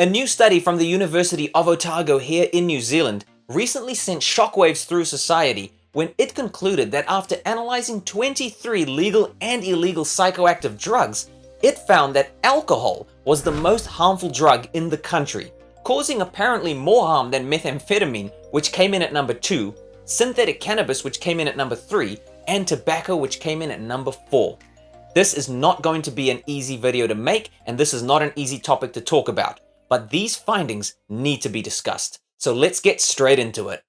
A new study from the University of Otago here in New Zealand recently sent shockwaves through society when it concluded that after analyzing 23 legal and illegal psychoactive drugs, it found that alcohol was the most harmful drug in the country, causing apparently more harm than methamphetamine, which came in at number 2, synthetic cannabis, which came in at number 3, and tobacco, which came in at number 4. This is not going to be an easy video to make, and this is not an easy topic to talk about, but these findings need to be discussed. So let's get straight into it.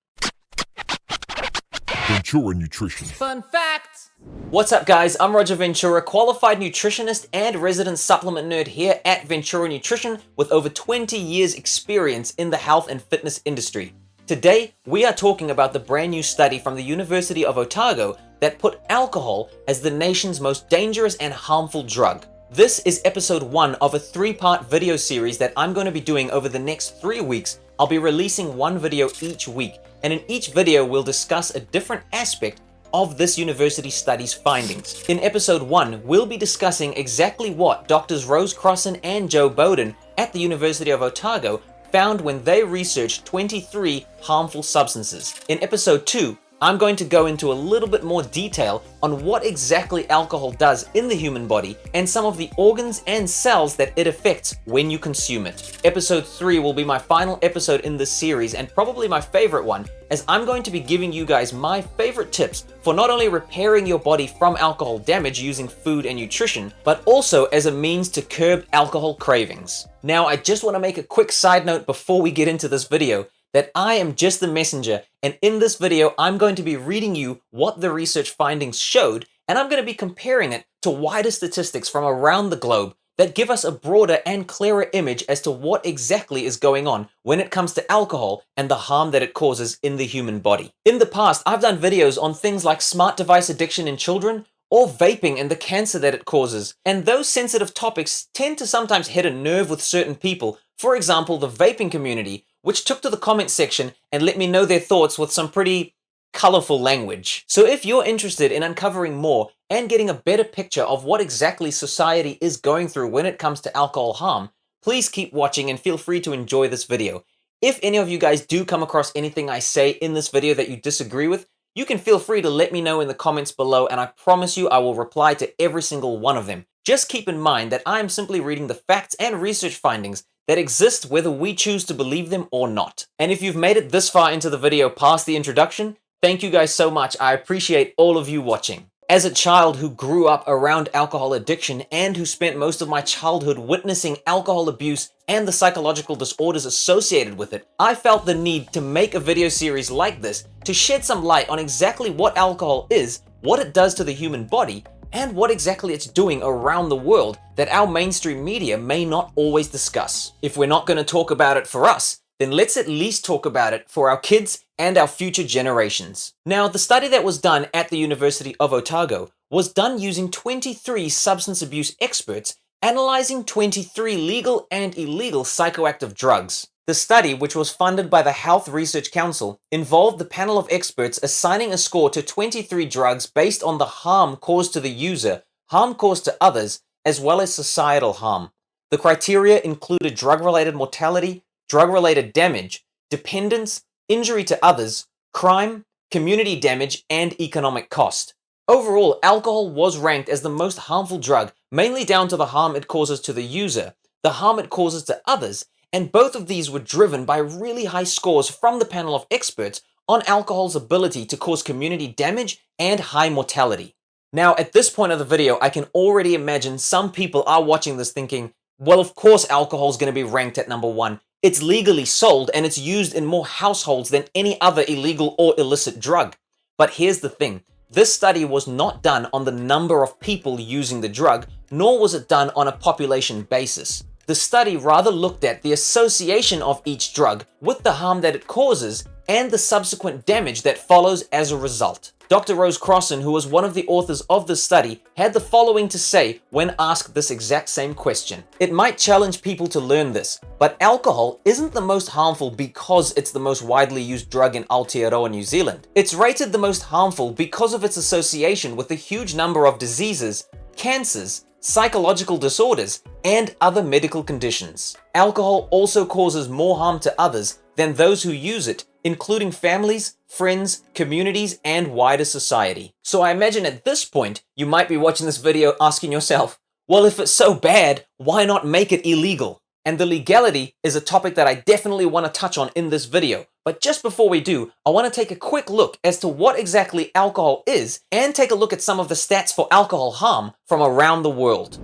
Ventura Nutrition. Fun facts! What's up guys, I'm Roger Ventura, qualified nutritionist and resident supplement nerd here at Ventura Nutrition with over 20 years experience in the health and fitness industry. Today, we are talking about the brand new study from the University of Otago that put alcohol as the nation's most dangerous and harmful drug. This is episode 1 of a 3-part video series that I'm going to be doing over the next 3 weeks. I'll be releasing one video each week, and in each video we'll discuss a different aspect of this university study's findings. In episode 1, we'll be discussing exactly what Drs. Rose Crossan and Joe Bowden at the University of Otago found when they researched 23 harmful substances. In episode 2, I'm going to go into a little bit more detail on what exactly alcohol does in the human body and some of the organs and cells that it affects when you consume it. Episode 3 will be my final episode in this series and probably my favorite one, as I'm going to be giving you guys my favorite tips for not only repairing your body from alcohol damage using food and nutrition, but also as a means to curb alcohol cravings. Now, I just want to make a quick side note before we get into this video that I am just the messenger, and in this video I'm going to be reading you what the research findings showed, and I'm going to be comparing it to wider statistics from around the globe that give us a broader and clearer image as to what exactly is going on when it comes to alcohol and the harm that it causes in the human body. In the past, I've done videos on things like smart device addiction in children, or vaping and the cancer that it causes, and those sensitive topics tend to sometimes hit a nerve with certain people. For example, the vaping community, which took to the comment section and let me know their thoughts with some pretty colorful language. So if you're interested in uncovering more and getting a better picture of what exactly society is going through when it comes to alcohol harm, please keep watching and feel free to enjoy this video. If any of you guys do come across anything I say in this video that you disagree with, you can feel free to let me know in the comments below, and I promise you I will reply to every single one of them. Just keep in mind that I am simply reading the facts and research findings that exist whether we choose to believe them or not. And if you've made it this far into the video past the introduction, thank you guys so much. I appreciate all of you watching. As a child who grew up around alcohol addiction and who spent most of my childhood witnessing alcohol abuse and the psychological disorders associated with it, I felt the need to make a video series like this to shed some light on exactly what alcohol is, what it does to the human body, and what exactly it's doing around the world that our mainstream media may not always discuss. If we're not going to talk about it for us, then let's at least talk about it for our kids and our future generations. Now, the study that was done at the University of Otago was done using 23 substance abuse experts analyzing 23 legal and illegal psychoactive drugs. The study, which was funded by the Health Research Council, involved the panel of experts assigning a score to 23 drugs based on the harm caused to the user, harm caused to others, as well as societal harm. The criteria included drug-related mortality, drug-related damage, dependence, injury to others, crime, community damage, and economic cost. Overall, alcohol was ranked as the most harmful drug, mainly down to the harm it causes to the user, the harm it causes to others, and both of these were driven by really high scores from the panel of experts on alcohol's ability to cause community damage and high mortality. Now, at this point of the video, I can already imagine some people are watching this thinking, well, of course alcohol is going to be ranked at number 1. It's legally sold and it's used in more households than any other illegal or illicit drug. But here's the thing. This study was not done on the number of people using the drug, nor was it done on a population basis. The study rather looked at the association of each drug with the harm that it causes and the subsequent damage that follows as a result. Dr. Rose Crossan, who was one of the authors of this study, had the following to say when asked this exact same question. It might challenge people to learn this, but alcohol isn't the most harmful because it's the most widely used drug in Aotearoa, New Zealand. It's rated the most harmful because of its association with a huge number of diseases, cancers, psychological disorders, and other medical conditions. Alcohol also causes more harm to others than those who use it, including families, friends, communities, and wider society. So I imagine at this point, you might be watching this video asking yourself, well, if it's so bad, why not make it illegal? And the legality is a topic that I definitely want to touch on in this video. But just before we do, I want to take a quick look as to what exactly alcohol is and take a look at some of the stats for alcohol harm from around the world.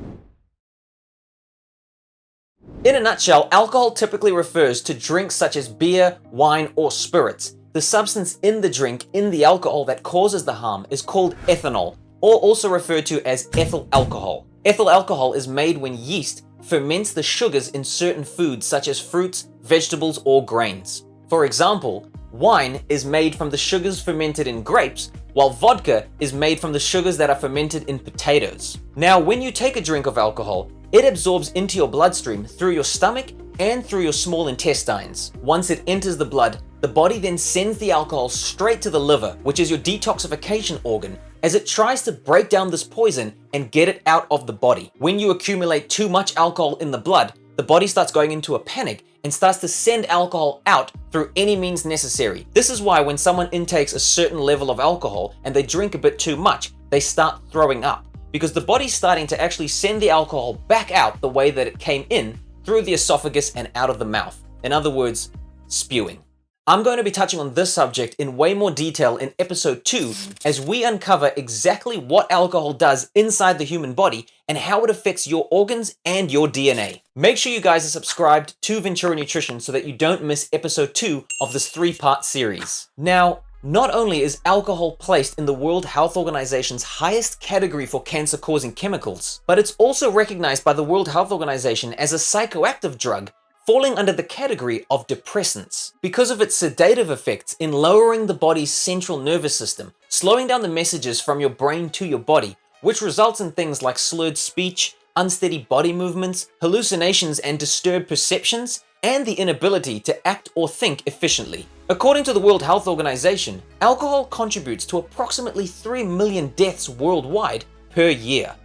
In a nutshell, alcohol typically refers to drinks such as beer, wine, or spirits. The substance in the drink, in the alcohol that causes the harm, is called ethanol, or also referred to as ethyl alcohol. Ethyl alcohol is made when yeast ferments the sugars in certain foods such as fruits, vegetables, or grains. For example, wine is made from the sugars fermented in grapes, while vodka is made from the sugars that are fermented in potatoes. Now, when you take a drink of alcohol, it absorbs into your bloodstream through your stomach and through your small intestines. Once it enters the blood, the body then sends the alcohol straight to the liver, which is your detoxification organ, as it tries to break down this poison and get it out of the body. When you accumulate too much alcohol in the blood, the body starts going into a panic and starts to send alcohol out through any means necessary. This is why when someone intakes a certain level of alcohol and they drink a bit too much, they start throwing up, because the body's starting to actually send the alcohol back out the way that it came in, through the esophagus and out of the mouth. In other words, spewing. I'm going to be touching on this subject in way more detail in episode 2 as we uncover exactly what alcohol does inside the human body and how it affects your organs and your DNA. Make sure you guys are subscribed to Ventura Nutrition so that you don't miss episode 2 of this 3-part series. Now, not only is alcohol placed in the World Health Organization's highest category for cancer-causing chemicals, but it's also recognized by the World Health Organization as a psychoactive drug, falling under the category of depressants because of its sedative effects in lowering the body's central nervous system, slowing down the messages from your brain to your body, which results in things like slurred speech, unsteady body movements, hallucinations and disturbed perceptions, and the inability to act or think efficiently. According to the World Health Organization, alcohol contributes to approximately 3 million deaths worldwide per year.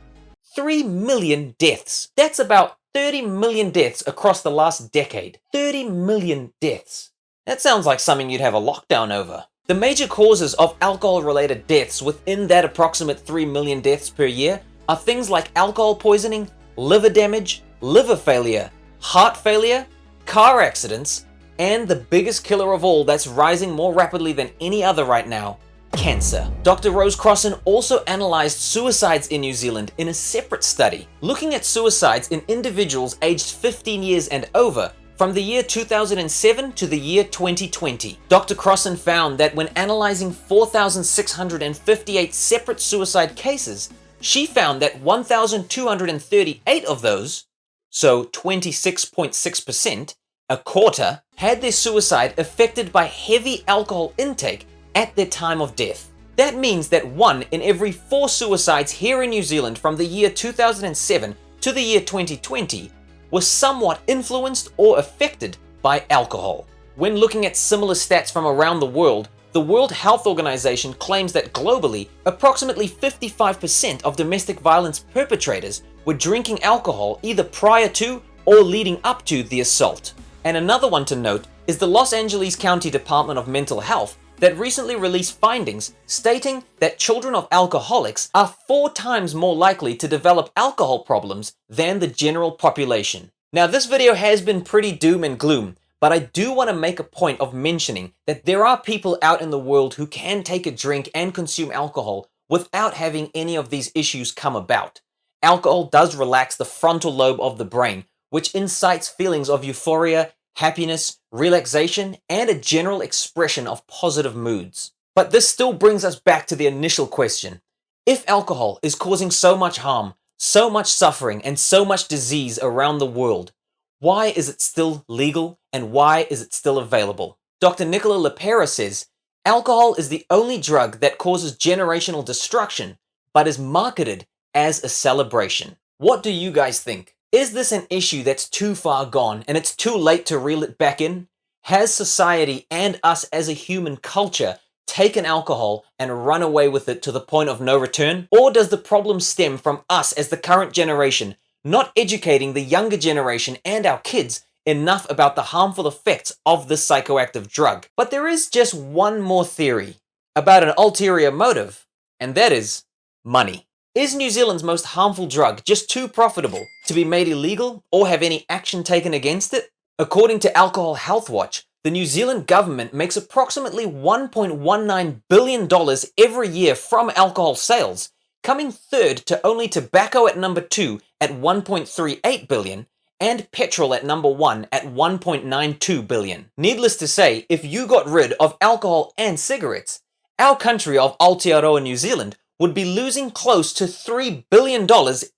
3 million deaths. That's about 30 million deaths across the last decade. 30 million deaths. That sounds like something you'd have a lockdown over. The major causes of alcohol-related deaths within that approximate 3 million deaths per year are things like alcohol poisoning, liver damage, liver failure, heart failure, car accidents, and the biggest killer of all that's rising more rapidly than any other right now, cancer. Dr. Rose Crossan also analyzed suicides in New Zealand in a separate study, looking at suicides in individuals aged 15 years and over from the year 2007 to the year 2020. Dr. Crossan found that when analyzing 4,658 separate suicide cases, she found that 1,238 of those, so 26.6%, a quarter, had their suicide affected by heavy alcohol intake at their time of death. That means that 1 in every 4 suicides here in New Zealand from the year 2007 to the year 2020 was somewhat influenced or affected by alcohol. When looking at similar stats from around the World Health Organization claims that globally, approximately 55% of domestic violence perpetrators were drinking alcohol either prior to or leading up to the assault. And another one to note is the Los Angeles County Department of Mental Health that recently released findings stating that children of alcoholics are 4 times more likely to develop alcohol problems than the general population. Now, this video has been pretty doom and gloom, but I do want to make a point of mentioning that there are people out in the world who can take a drink and consume alcohol without having any of these issues come about. Alcohol does relax the frontal lobe of the brain, which incites feelings of euphoria, happiness, relaxation, and a general expression of positive moods. But this still brings us back to the initial question. If alcohol is causing so much harm, so much suffering, and so much disease around the world, why is it still legal and why is it still available? Dr. Nicola Lepera says, alcohol is the only drug that causes generational destruction, but is marketed as a celebration. What do you guys think? Is this an issue that's too far gone and it's too late to reel it back in? Has society and us as a human culture take an alcohol and run away with it to the point of no return? Or does the problem stem from us as the current generation not educating the younger generation and our kids enough about the harmful effects of this psychoactive drug? But there is just one more theory about an ulterior motive, and that is money. Is New Zealand's most harmful drug just too profitable to be made illegal or have any action taken against it? According to Alcohol Health Watch, the New Zealand government makes approximately $1.19 billion every year from alcohol sales, coming third to only tobacco at number 2 at $1.38 billion and petrol at number 1 at $1.92 billion. Needless to say, if you got rid of alcohol and cigarettes, our country of Aotearoa New Zealand would be losing close to $3 billion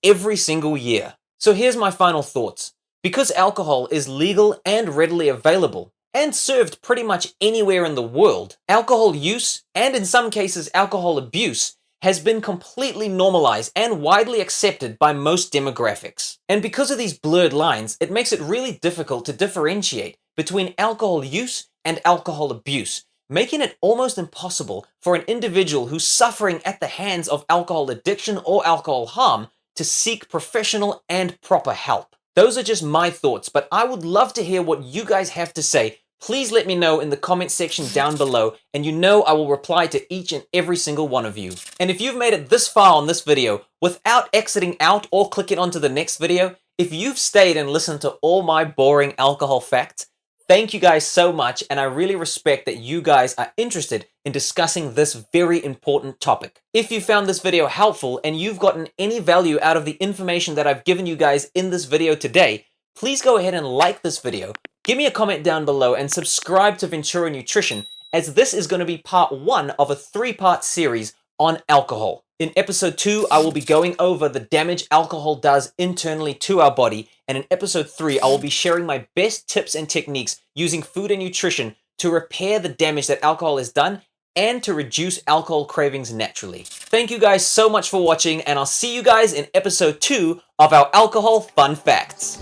every single year. So here's my final thoughts. Because alcohol is legal and readily available, and served pretty much anywhere in the world, alcohol use, and in some cases alcohol abuse, has been completely normalized and widely accepted by most demographics. And because of these blurred lines, it makes it really difficult to differentiate between alcohol use and alcohol abuse, making it almost impossible for an individual who's suffering at the hands of alcohol addiction or alcohol harm to seek professional and proper help. Those are just my thoughts, but I would love to hear what you guys have to say. Please let me know in the comment section down below, and you know I will reply to each and every single one of you. And if you've made it this far on this video without exiting out or clicking onto the next video, if you've stayed and listened to all my boring alcohol facts, thank you guys so much, and I really respect that you guys are interested in discussing this very important topic. If you found this video helpful and you've gotten any value out of the information that I've given you guys in this video today, please go ahead and like this video, give me a comment down below, and subscribe to Ventura Nutrition, as this is going to be part 1 of a 3-part series on alcohol. In episode 2, I will be going over the damage alcohol does internally to our body, and in episode 3, I will be sharing my best tips and techniques using food and nutrition to repair the damage that alcohol has done and to reduce alcohol cravings naturally. Thank you guys so much for watching, and I'll see you guys in episode 2 of our alcohol fun facts.